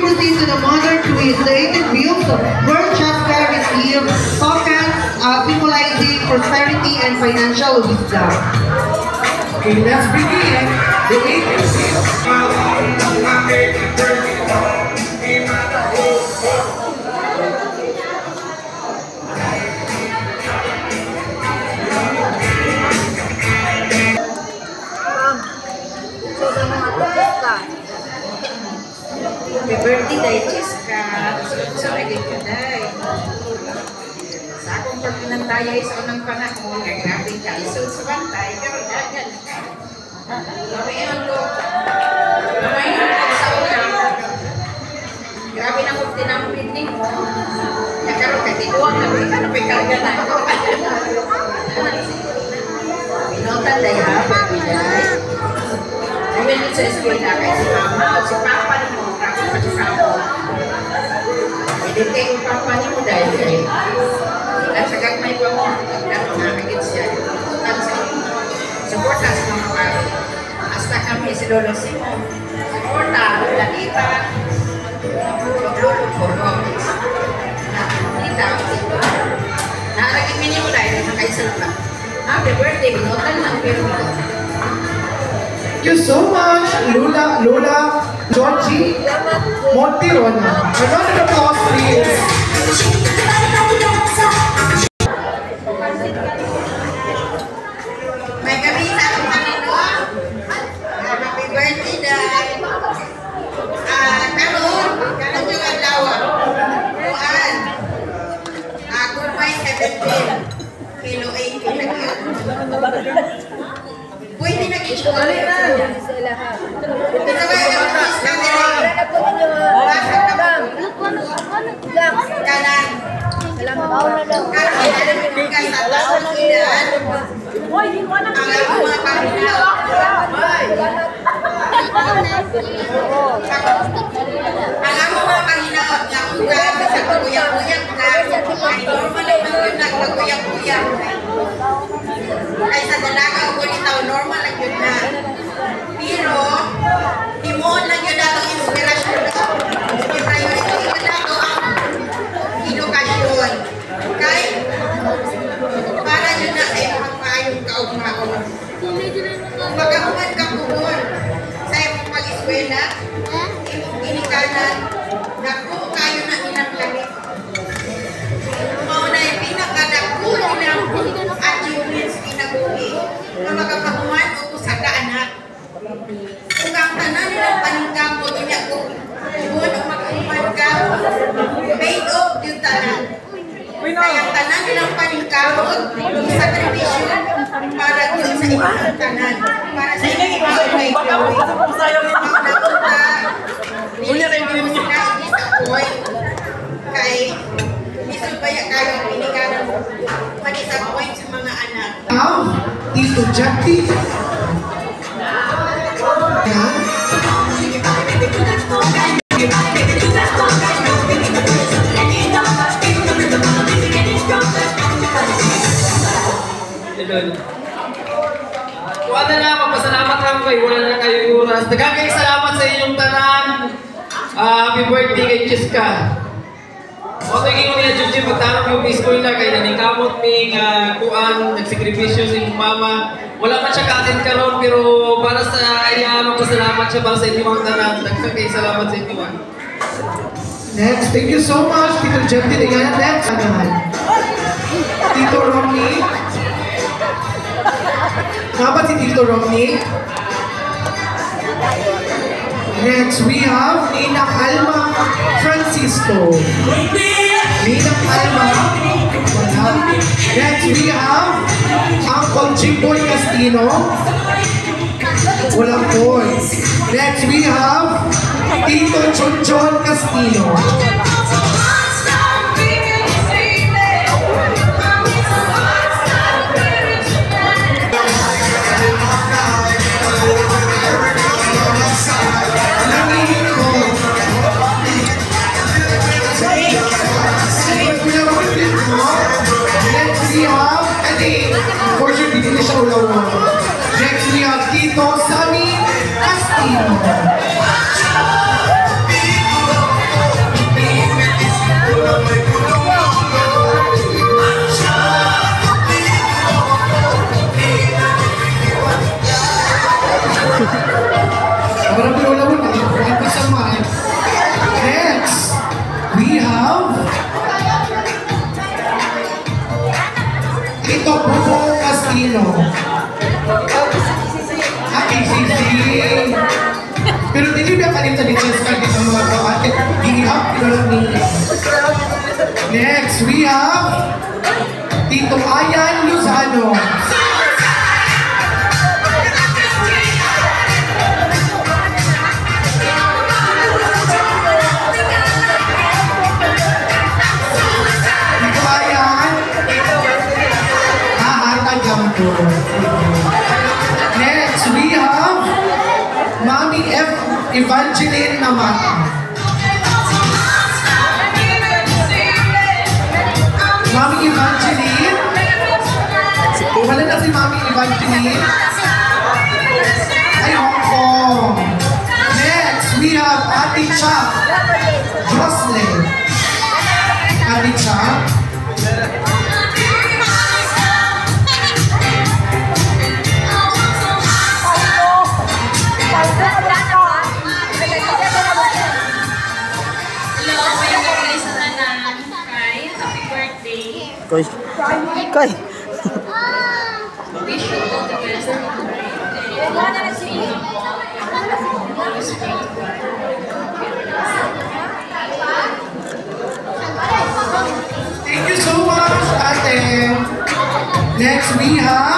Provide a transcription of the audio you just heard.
proceed to the modern twist, the 18 views of World Chaska receive tokens symbolizing prosperity and financial wisdom. Okay, let's begin the 18th views. Happy birthday day, Jessica. So, naging ka day. Sa akong pagpinantayay sa unang panahon, grabe ka. So, sa bantay, pero dagan ka. Ngayon ko, sa ulang, grabe na kung tinampin mo. Nagkaroon ka, tituwang na, ano pa ikarga na ako. Pinotan day ha, baby day. Ngayon sa eskwela kay si mama o si papa ni mo, hindi yung papa ni mo dahil kayo. At sa gagmay pa mo, nakagit siya. Suporta sa mga paro. Hasta kami si Lolo Simo. Suporta, Lalita, Lolo Corrones. Kita, nakalagin mini mo dahil nakaisal ka. Happy birthday, binotan lang pero Thank you so much, Lola Georgie Montiron. A round of applause, please. May gabi sa akong kanino. Happy birthday, Dad. Karon yung adlaw. Kuan. Ako may 17 kilo 80 na yun. Pwede nag-issue ka rin na. Ito ba yung office camera? Basag na po. Kanan. Kasi alam mo ka sa taon ilan. Ang ako mga panginaw. Ang ako mga panginaw. Ang uga sa kaguyak-guyak na. Ay normal naman yun na kaguyak-guyak. Ay sa dalaga o itaw normal lang yun na. Pero, himuon lang yun na ang inspirasyon. Priority yun na ito ang edukasyon. Kay, para yun na sa iyong maayong kaugmaon. Kung magahuman ka puhon sa iyong pag-eskwela, iyong inikanan, naku kayo na ilang lamig. Mauna yung pinakadako nilang achievements kinabuhi na magkapahuman o kusaka anak. Kung ang tanan nilang paningkam o niya kung buwan o magkahuman ka, made of yung tanan. Kaya ang tanan nilang paningkam o sakripisyon para yun sa ibang tanan. Para sa ibang may gawin. Napunta, hindi sa point kay isubaya kayo ang pinikanan mo. Manisappoint sa mga anak. Tito Jackie. Wala na, magpasalamat lang kayo. Wala na kayong oras. Daghang salamat sa inyong tanan. Happy birthday kay Jessica. O ito yung niya, Jujin, magtanong yung school na kayo na kamot may kuan, nagsikripisyo sa inyong mama. Wala pa siya ka-attend karon pero para sa iya, magpasalamat siya para sa inyong tanan. Daghang kayo salamat sa inyong. Next, thank you so much, Tito Jackie. Next, Tito Romney. Dapat si Tito Romney. Next, we have Ninang Alma Francisco. Ninang Alma. Next, we have Uncle Jimboy Castino. Walang points. Next, we have Tito Chonchon Castino. Next, we have Tito Sammy Castino. We have Tito Bubo Castino. ACC. Pero dili ba kanita ni Cheska dito mga kapatid? We have Next, we have Tito Ayan Luzano. Tito Ayan. Jampo. Next, we have Mami F. Evangeline naman. Mami Evangeline. Wala na si Mami Evangeline. Ay, Hong Kong. Next, we have Ate Cha. Jocelyn. Ate Cha. Koy. Koy. Wish you all the best. Thank you so much, Ate. Next, we have